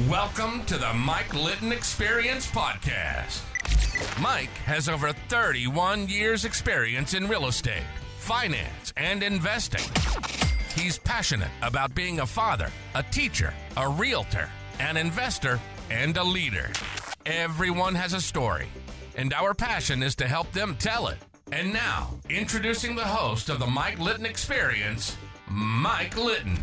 Welcome to the Mike Litton Experience Podcast. Mike has over 31 years experience in real estate, finance, and investing. He's passionate about being a father, a teacher, a realtor, an investor, and a leader. Everyone has a story, and our passion is to help them tell it. And now, introducing the host of the Mike Litton Experience, Mike Litton.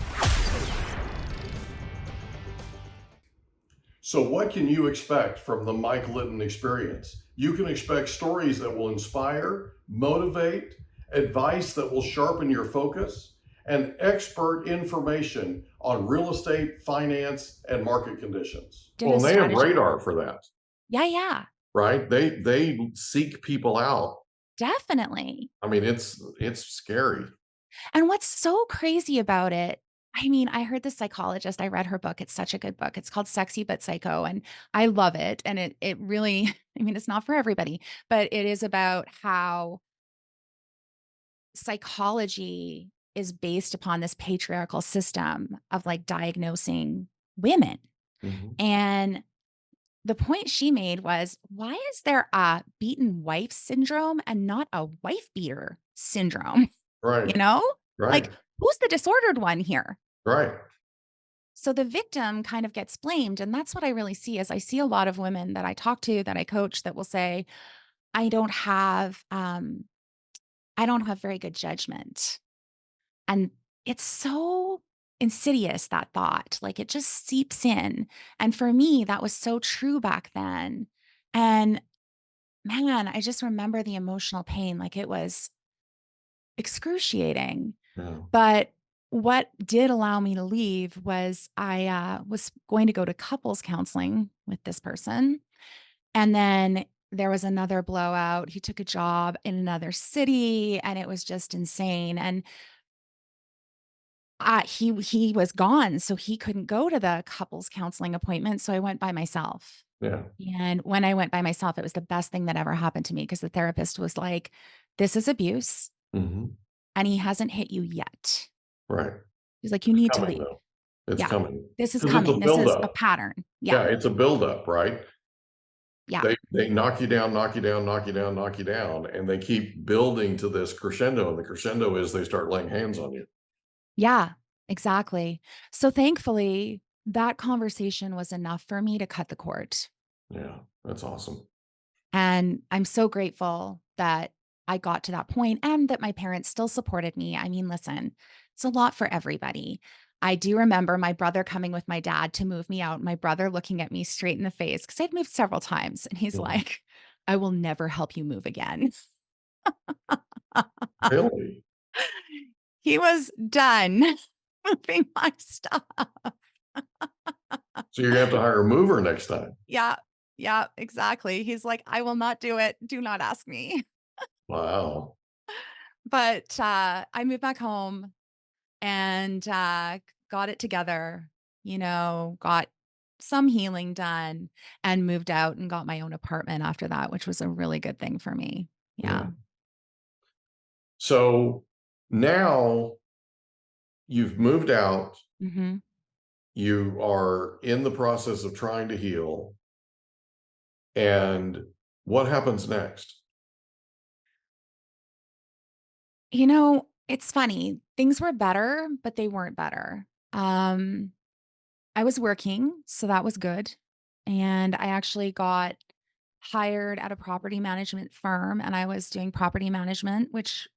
So what can you expect from the Mike Litton Experience? You can expect stories that will inspire, motivate, advice that will sharpen your focus, and expert information on real estate, finance, and market conditions. Well, they have radar for that. Yeah. Right? They seek people out. Definitely. I mean, it's scary. And what's so crazy about it, I mean, I heard the psychologist, I read her book. It's such a good book. It's called Sexy But Psycho, and I love it. And it really, I mean, it's not for everybody, but it is about how psychology is based upon this patriarchal system of like diagnosing women. Mhm. And the point she made was, why is there a beaten wife syndrome and not a wife beater syndrome? Right. You know? Right. Like, who's the disordered one here? Right. So the victim kind of gets blamed. And that's what I really see is I see a lot of women that I talk to, that I coach, that will say, I don't have very good judgment. And it's so insidious, that thought. Like, it just seeps in. And for me, that was so true back then. And man, I just remember the emotional pain. Like, it was excruciating. Yeah. But what did allow me to leave was I was going to go to couples counseling with this person. And then there was another blowout. He took a job in another city and it was just insane. And he was gone, so he couldn't go to the couples counseling appointment. So I went by myself. Yeah. And when I went by myself, it was the best thing that ever happened to me because the therapist was like, this is abuse Mm-hmm. and he hasn't hit you yet. Right. He's like, you need to Coming, leave. though. It's Yeah. coming. This is 'Cause it's a coming. This is a buildup. pattern. Yeah, Yeah. it's a buildup, right? Yeah. They knock you down, knock you down, knock you down, knock you down, and they keep building to this crescendo. And the crescendo is they start laying hands on you. Yeah, exactly. So thankfully, that conversation was enough for me to cut the cord. Yeah, that's awesome. And I'm so grateful that I got to that point and that my parents still supported me. I mean, listen, it's a lot for everybody. I do remember my brother coming with my dad to move me out, my brother looking at me straight in the face because I'd moved several times. And he's Mhm. like, I will never help you move again. Really? He was done moving my stuff. So you're gonna have to hire a mover next time. Yeah, exactly. He's like, I will not do it. Do not ask me. Wow. But I moved back home and got it together, got some healing done and moved out and got my own apartment after that, which was a really good thing for me. Yeah. So now you've moved out. hmm You are in the process of trying to heal. And what happens next? It's funny. Things were better, but they weren't better. I was working, so that was good. And I actually got hired at a property management firm and I was doing property management, which,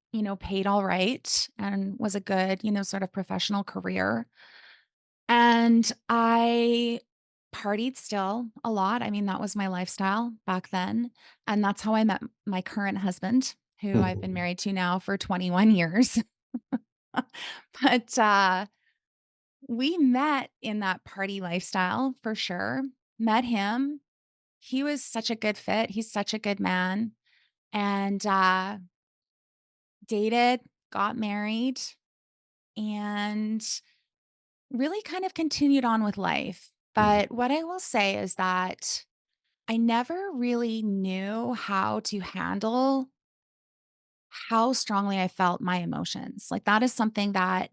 paid all right and was a good, sort of professional career. And I partied still a lot. I mean, that was my lifestyle back then. And that's how I met my current husband, who I've been married to now for 21 years. But we met in that party lifestyle for sure. Met him. He was such a good fit. He's such a good man. And dated, got married, and really kind of continued on with life. But what I will say is that I never really knew how to handle how strongly I felt my emotions. Like, that is something that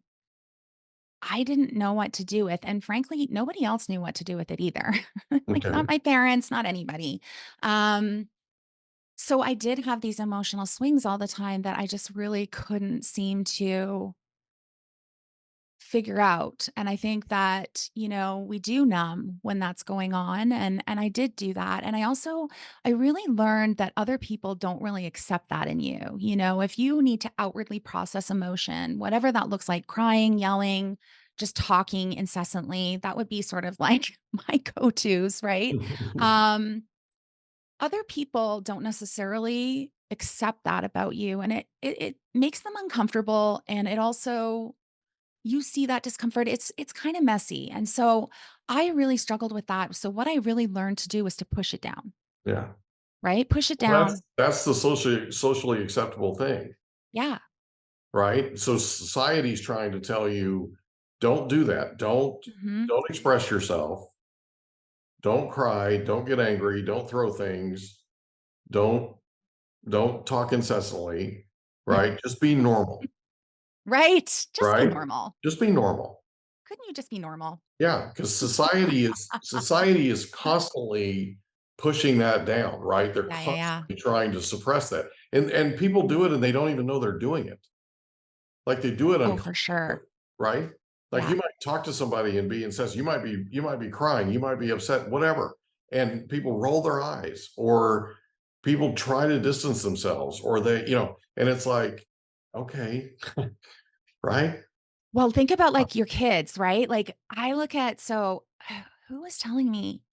I didn't know what to do with, and frankly, nobody else knew what to do with it either. Like, Okay. not my parents, not anybody. Um, so I did have these emotional swings all the time that I just really couldn't seem to figure out. And I think that, we do numb when that's going on. And I did do that. And I really learned that other people don't really accept that in you. If you need to outwardly process emotion, whatever that looks like, crying, yelling, just talking incessantly, that would be sort of like my go-tos, right? Um, Other people don't necessarily accept that about you. And it makes them uncomfortable. And it also you see that discomfort, it's kinda messy, and so I really struggled with that, so what I really learned to do was to push it down, Yeah. right? Push it Well, that's down. that's the socially acceptable thing, Yeah. right? So society's trying to tell you, don't do that. Don't Mhm. don't express yourself. Don't cry. Don't get angry. Don't throw things. Don't don't talk incessantly, right? Just be normal, Right, just be right? normal. Just be normal. Couldn't you just be normal? Yeah, because society is constantly pushing that down, right? They're Yeah, yeah, yeah. constantly trying to suppress that. And people do it and they don't even know they're doing it. Like they do it Oh, for unconsciously, sure. right? Like Yeah. you might talk to somebody and be incensed. You might be crying, you might be upset, whatever. And people roll their eyes or people try to distance themselves or and it's like, okay, right? Well, think about, like, your kids, right? Like, I look at who was telling me?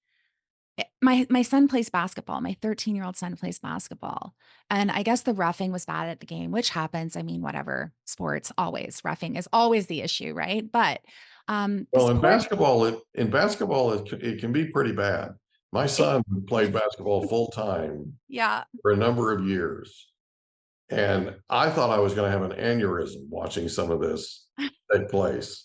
My son plays basketball, my 13-year-old son plays basketball, and I guess the roughing was bad at the game, which happens, I mean, whatever, sports, always, roughing is always the issue, right? But, Well, this poor it can be pretty bad. My it son played basketball full time yeah. for a number of years, and I thought I was gonna have an aneurysm watching some of this take place.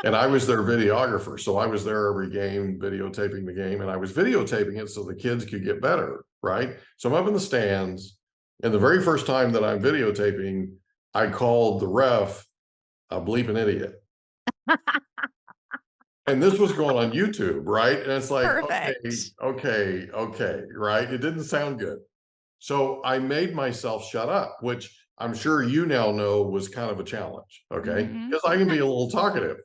And I was their videographer, so I was there every game, videotaping the game, and I was videotaping it so the kids could get better, right? So I'm up in the stands, and the very first time that I'm videotaping, I called the ref a bleeping idiot. And this was going on YouTube, right? And it's like, okay, Perfect. okay, okay, right? It didn't sound good. So I made myself shut up, which I'm sure you now know was kind of a challenge, okay? Mhm. Because I can be a little talkative,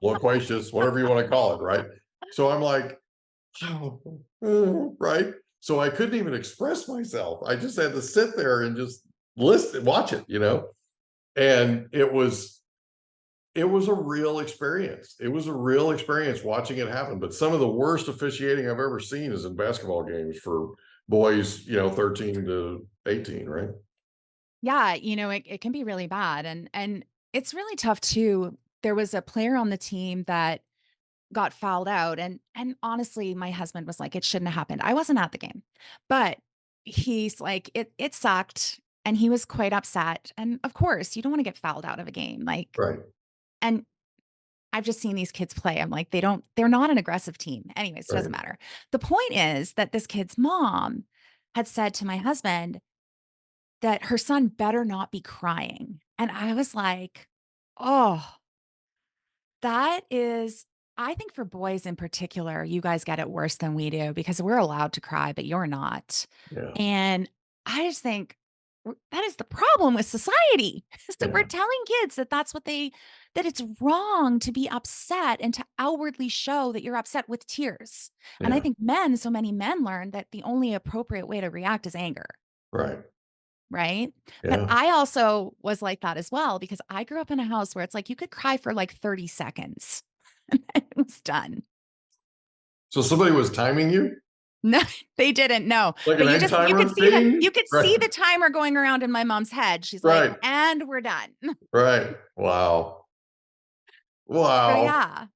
loquacious, whatever you want to call it, right? So I'm like, right? So I couldn't even express myself. I just had to sit there and just listen, watch it. And it was a real experience. It was a real experience watching it happen. But some of the worst officiating I've ever seen is in basketball games for boys, 13 to 18, right? Yeah, it can be really bad, and it's really tough too. There was a player on the team that got fouled out, and honestly, my husband was like, "It shouldn't have happened." I wasn't at the game, but he's like, "It sucked," and he was quite upset, and of course, you don't wanna get fouled out of a game, like Right. and I've just seen these kids play, I'm like, they're not an aggressive team. Anyways, it doesn't Right. matter. The point is that this kid's mom had said to my husband that her son better not be crying, and I was like, "Oh, that is." I think for boys in particular, you guys get it worse than we do because we're allowed to cry, but you're not. Yeah. And I just think that is the problem with society is that we're Yeah. telling kids that that it's wrong to be upset and to outwardly show that you're upset with tears. And I Yeah. think so many men learn that the only appropriate way to react is anger. Right. Right? But Yeah. I also was like that as well because I grew up in a house where it's like you could cry for like 30 seconds and then it was done. So somebody was timing you No, they didn't, no. like an But egg you could timer? see Ding. you could see Right. the timer going around in my mom's head. She's like, Right. "And we're done." Right. Wow. So, Wow. yeah.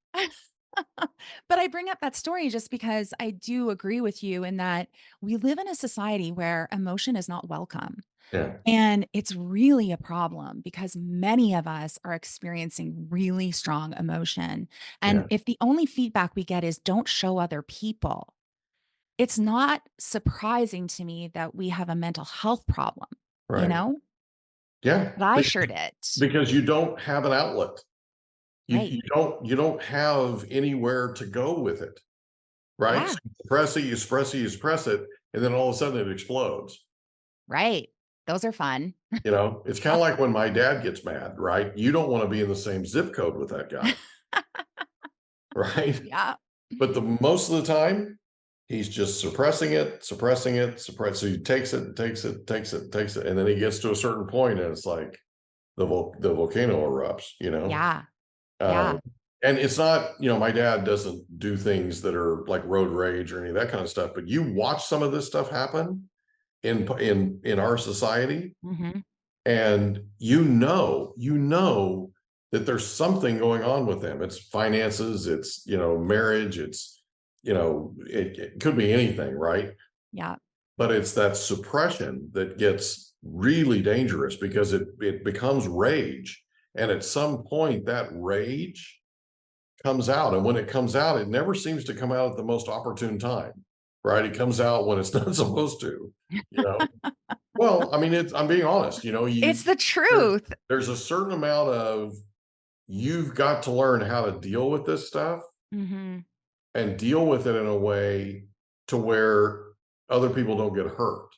But I bring up that story just because I do agree with you in that we live in a society where emotion is not welcome. Yeah. And it's really a problem because many of us are experiencing really strong emotion. And Yeah. if the only feedback we get is don't show other people, it's not surprising to me that we have a mental health problem, you Right. know? Yeah. But I sure did. Because you don't have an outlet. Right. You don't have anywhere to go with it, right? Yeah. So you suppress it, you suppress it, you suppress it, and then all of a sudden it explodes. Right. Those are fun. You know, it's kind of like when my dad gets mad, right? You don't want to be in the same zip code with that guy, right? Yeah. But the most of the time, he's just suppressing it, suppressing it, suppress. So he takes it, takes it, takes it, takes it, and then he gets to a certain point, and it's like the volcano erupts. You know, Yeah. um, Yeah. and it's not. You know, my dad doesn't do things that are like road rage or any of that kind of stuff. But you watch some of this stuff happen in our society, Mhm. and you know that there's something going on with them. It's finances, it's marriage, it's it could be anything, right? Yeah. But it's that suppression that gets really dangerous because it becomes rage, and at some point that rage comes out, and when it comes out, it never seems to come out at the most opportune time, right? It comes out when it's not supposed to, you know. Well, I mean, I'm being honest, It's the there's truth. there's a certain amount of you've got to learn how to deal with this stuff Mhm. and deal with it in a way to where other people don't get hurt.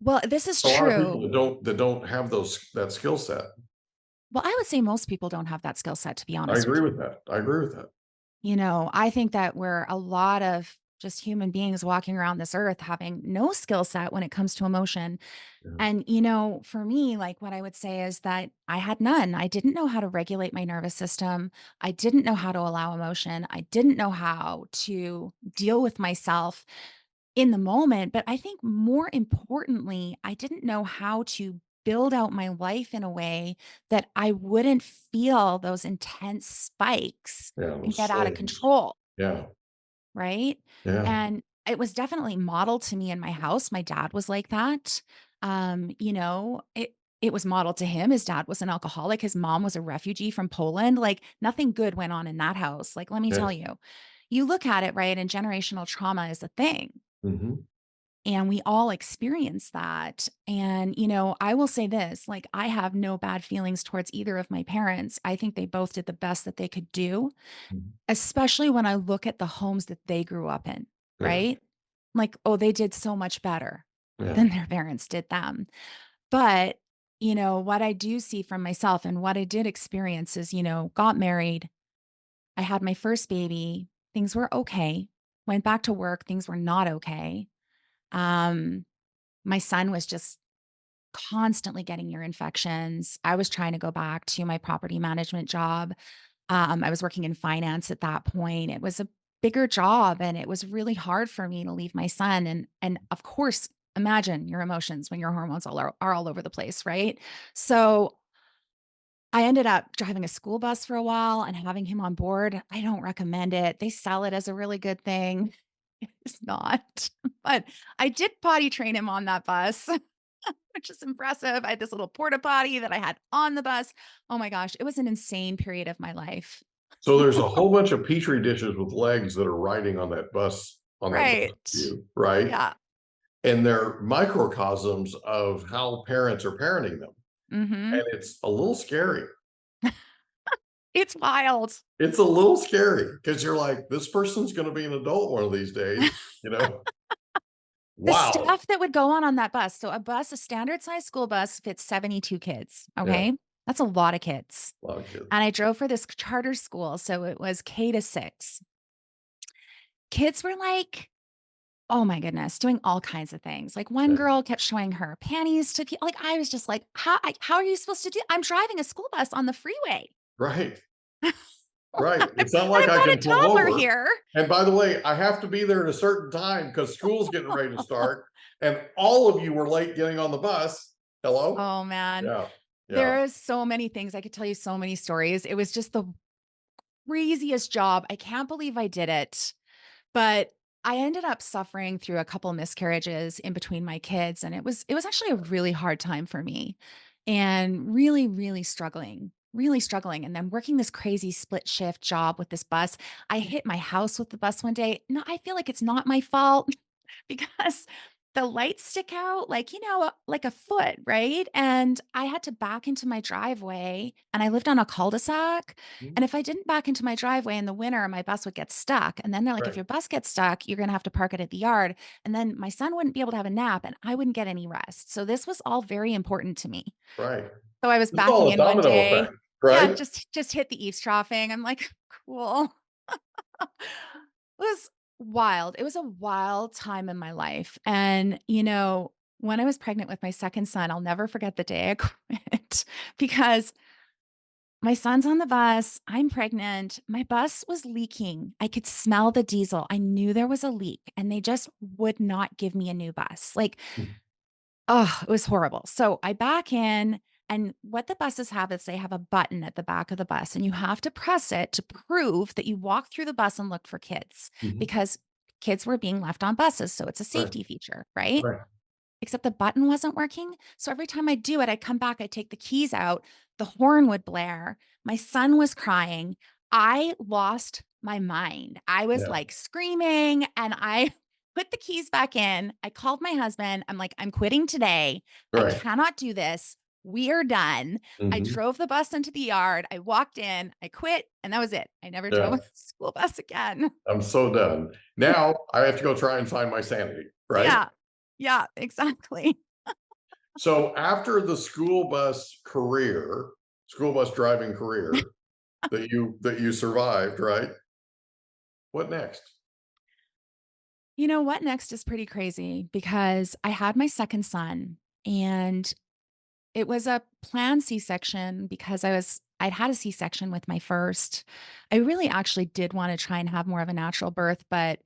Well, this is A lot of people true. that don't have that skill set. Well, I would say most people don't have that skill set, to be I honest with agree you. with that. I agree with that. I think that we're a lot of just human beings walking around this earth having no skill set when it comes to emotion. Yeah. And, for me, like what I would say is that I had none. I didn't know how to regulate my nervous system. I didn't know how to allow emotion. I didn't know how to deal with myself in the moment. But I think more importantly, I didn't know how to build out my life in a way that I wouldn't feel those intense spikes Yeah, and those get out of swings. control. Yeah. Right? Yeah. And it was definitely modeled to me in my house. My dad was like that. It was modeled to him. His dad was an alcoholic. His mom was a refugee from Poland. Like nothing good went on in that house. Like, let me tell Yes. you, you look at it, right? And generational trauma is a thing. Hmm. And we all experience that. And, I will say this, like, I have no bad feelings towards either of my parents. I think they both did the best that they could do. Especially when I look at the homes that they grew up in, Yeah. right? Like, oh, they did so much better Yeah. than their parents did them. But, what I do see from myself and what I did experience is, got married, I had my first baby, things were okay. Went back to work, things were not okay. Um, my son was just constantly getting ear infections. I was trying to go back to my property management job. I was working in finance at that point. It was a bigger job and it was really hard for me to leave my son. And of course, imagine your emotions when your hormones are all over the place, right? So I ended up driving a school bus for a while and having him on board. I don't recommend it. They sell it as a really good thing. It's not. But I did potty train him on that bus, which is impressive. I had this little porta potty that I had on the bus. Oh my gosh, it was an insane period of my life. So there's a whole bunch of petri dishes with legs that are riding on that bus with Right. you, right? Yeah. And they're microcosms of how parents are parenting them. Mhm. And it's a little scary. It's wild. It's a little scary because you're like, this person's going to be an adult one of these days, you know? The Wow. stuff that would go on that bus. So a standard size school bus fits 72 kids, Yeah. okay? That's a lot of kids. A lot of kids. And I drove for this charter school, so it was K to 6. Kids were like, oh my goodness, doing all kinds of things. Like one Yeah. girl kept showing her panties to people. Like I was just like, how are you supposed to do? I'm driving a school bus on the freeway. Right. and Right. It's not like I've I got can a pull toddler over. here. And by the way, I have to be there at a certain time because school's getting ready to start. And all of you were late getting on the bus. Hello? Oh man. Yeah. Yeah. There is so many things. I could tell you so many stories. It was just the craziest job. I can't believe I did it. But I ended up suffering through a couple miscarriages in between my kids, and it was actually a really hard time for me and really, really struggling. And then working this crazy split shift job with this bus. I hit my house with the bus one day. No, I feel like it's not my fault because the lights stick out like, like a foot, right? And I had to back into my driveway and I lived on a cul-de-sac. Mhm. And if I didn't back into my driveway in the winter, my bus would get stuck. And then they're like, if Right. your bus gets stuck, you're going to have to park it at the yard. And then my son wouldn't be able to have a nap and I wouldn't get any rest. So this was all very important to me. Right. So I was It's backing all a in one domino day. effect, Yeah, right? just hit the eavesdropping. I'm like, cool. It was wild. It was a wild time in my life. And, when I was pregnant with my second son, I'll never forget the day I quit because my son's on the bus. I'm pregnant. My bus was leaking. I could smell the diesel. I knew there was a leak and they just would not give me a new bus. Like, oh, it was horrible. So I back in, and what the buses have is they have a button at the back of the bus, and you have to press it to prove that you walked through the bus and looked for kids Mhm. because kids were being left on buses. So it's a Right. safety feature, right? Right. Except the button wasn't working. So every time I do it, I'd come back, I'd take the keys out, the horn would blare. My son was crying. I lost my mind. I was Yeah. like screaming and I put the keys back in. I called my husband. I'm like, I'm quitting today. I Right. cannot do this. We are done. I Mhm. drove the bus into the yard. I walked in, I quit, and that was it. I never drove Yeah. a school bus again. I'm so done. Now I have to go try and find my sanity, right? Yeah. Yeah, exactly. So after the school bus driving career that you survived, right? What next? You know what next is pretty crazy because I had my second son and it was a planned C-section because I'd had a C-section with my first. I really actually did want to try and have more of a natural birth, but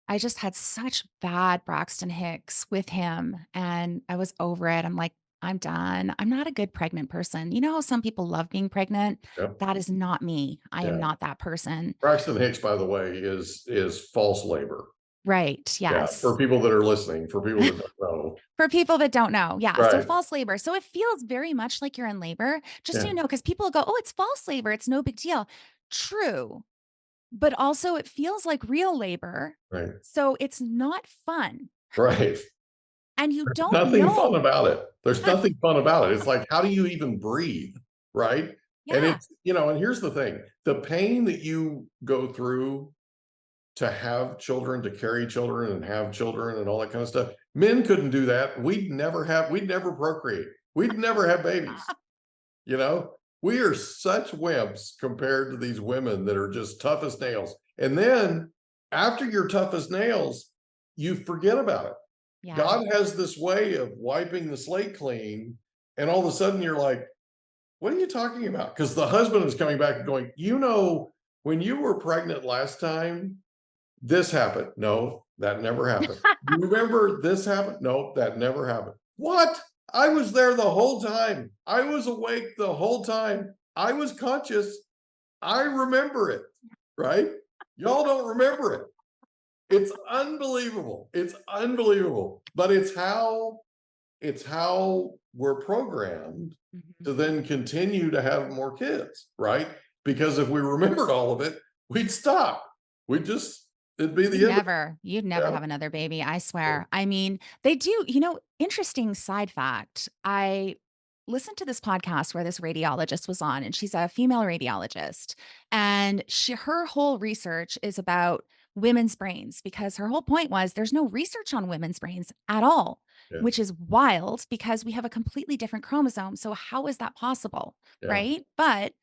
I just had such bad Braxton Hicks with him and I was over it. I'm like, I'm done. I'm not a good pregnant person. You know how some people love being pregnant? Yep. That is not me. I am Yeah. not that person. Braxton Hicks, by the way, is false labor. Right. Yeah. For Yes. people that are listening, for people that don't know. For people that don't know, yeah, so Right. false labor. So it feels very much like you're in labor, just so Yeah. you know, because people go, "Oh, it's false labor, it's no big deal." True, but also it feels like real labor, Right. so it's not fun, Right. and you There's don't nothing fun know. about it. There's nothing fun about it. It's like, how do you even breathe? Right. And Yeah. and here's the thing, the pain that you go through to have children, to carry children and have children and all that kind of stuff. Men couldn't do that. We'd never procreate. We'd never have babies. You know, we are such wimps compared to these women that are just tough as nails. And then after you're tough as nails, you forget about it. Yeah. God has this way of wiping the slate clean. And all of a sudden you're like, what are you talking about? Because the husband is coming back and going, when you were pregnant last time, this happened. No, that never happened. You remember this happened? No, that never happened. What? I was there the whole time. I was awake the whole time. I was conscious. I remember it, right? Y'all don't remember it. It's unbelievable. It's unbelievable. But it's how we're programmed to Mhm. then continue to have more kids, right? Because if we remembered all of it, we'd stop. It'd be the end of You'd it. never Yeah. have another baby, I swear. I mean, they do, interesting side fact. I listened to this podcast where this radiologist was on, and she's a female radiologist. And her whole research is about women's brains because her whole point was there's no research on women's brains at all, Yeah. which is wild because we have a completely different chromosome. So how is that possible? Yeah. Right. But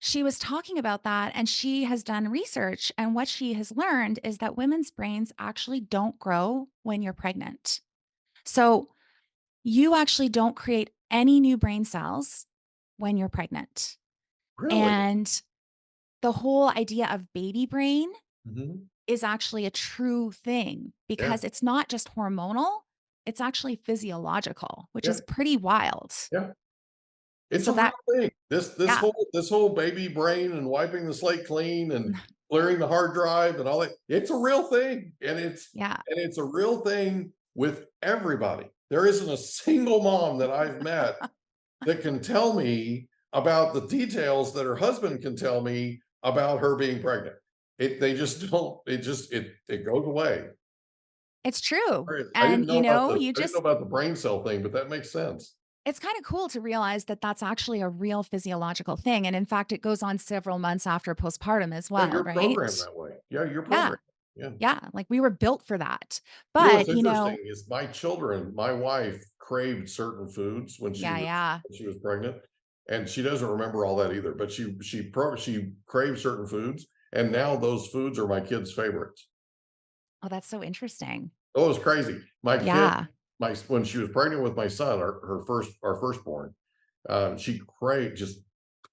she was talking about that and she has done research. And what she has learned is that women's brains actually don't grow when you're pregnant. So you actually don't create any new brain cells when you're pregnant. Really? And the whole idea of baby brain Mhm. is actually a true thing Yeah. because it's not just hormonal, it's actually physiological, which Yeah. is pretty wild. Yeah. It's So a real that, thing. This yeah, whole baby brain and wiping the slate clean and clearing the hard drive and all that, it's a real thing. yeah. And it's a real thing with everybody. There isn't a single mom that I've met that can tell me about the details that her husband can tell me about her being pregnant. They just don't, it goes away. It's true. I didn't And, know about you I didn't know just about the brain cell thing, but that makes sense. it's kind of cool to realize that that's actually a real physiological thing. And in fact, it goes on several months after postpartum as Yeah, well, you're programmed right? that way. Yeah, you're Yeah. programmed. Yeah. Yeah. Like we were built for that. You know what's But, interesting is my wife craved certain foods yeah, yeah. when she was pregnant, and she doesn't remember all that either. But she craved certain foods, and now those foods are my kids' favorites. Oh, that's so interesting. Oh, it was crazy. My kid, Yeah. when she was pregnant with my son, our firstborn, she craved just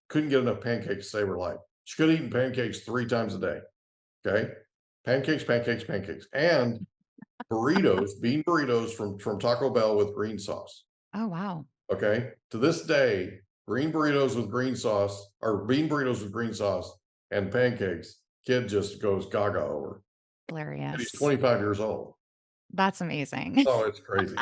couldn't get enough pancakes to save her life. She could have eaten pancakes 3 times a day. Okay, pancakes, pancakes, pancakes, and bean burritos from Taco Bell with green sauce. Oh, wow. Okay. To this day, green burritos with green sauce or bean burritos with green sauce and pancakes, kid just goes gaga over. And he's Hilarious. 25 years old. That's amazing. Oh, it's crazy.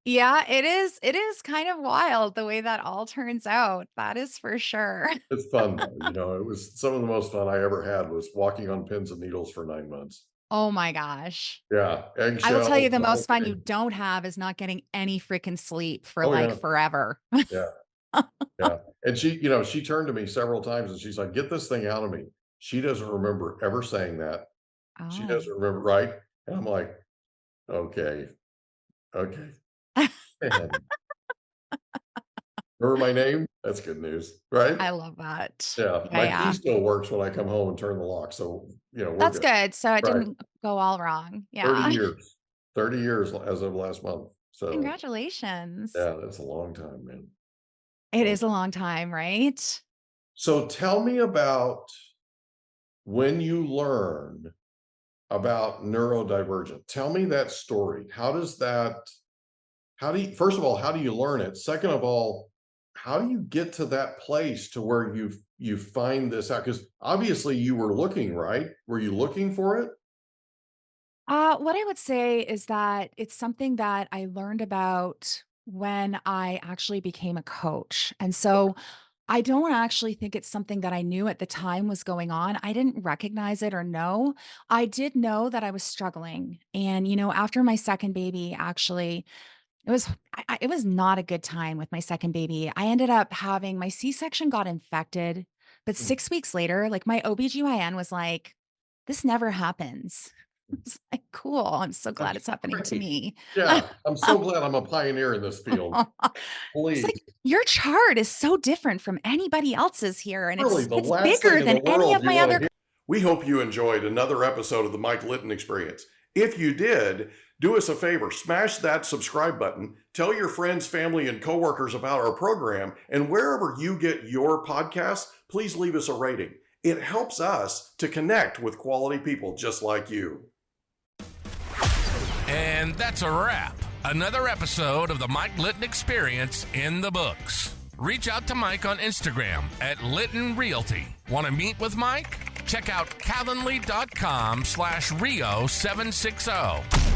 Yeah, it is kind of wild the way that all turns out. That is for sure. It's fun though. It was some of the most fun I ever had was walking on pins and needles for 9 months. Oh my gosh. Yeah. I will tell you Eggshells, the the whole most fun you thing. don't have is not getting any freaking sleep for Oh like yeah. forever. Yeah. Yeah. And she turned to me several times and she's like, get this thing out of me. She doesn't remember ever saying that. She Oh. doesn't remember, right? And I'm like, okay, okay. And remember my name? That's good news, right? I love that. Yeah. Yeah, My key yeah. still works when I come home and turn the lock. So, we're That's good. good. So it Right. didn't go all wrong. 30 Yeah. years. 30 years as of last month. So, Congratulations. yeah, that's a long time, man. It Long is a long time, right? So tell me about when you learn about neurodivergent. Tell me that story. First of all, how do you learn it? Second of all, how do you get to that place to where you find this out? Because obviously you were looking, right? Were you looking for it? What I would say is that it's something that I learned about when I actually became a coach. And so I don't actually think it's something that I knew at the time was going on. I didn't recognize it or know. I did know that I was struggling. And, after my second baby, actually, it was not a good time with my second baby. I ended up having my C-section got infected, but Mm. 6 weeks later, like my OBGYN was like, "This never happens." It's like, "Cool. I'm so glad That's it's happening to great. me." Yeah, I'm so glad I'm a pioneer in this field. It's Please. like, "Your chart is so different from anybody else's here, and Really, it's the it's last thing bigger in the than any world of you my want to other." hear. We hope you enjoyed another episode of the Mike Litton Experience. If you did, do us a favor, smash that subscribe button, tell your friends, family, and coworkers about our program, and wherever you get your podcasts, please leave us a rating. It helps us to connect with quality people just like you. And that's a wrap. Another episode of the Mike Litton Experience in the books. Reach out to Mike on Instagram at Litton Realty. Want to meet with Mike? Check out calendly.com/Rio760.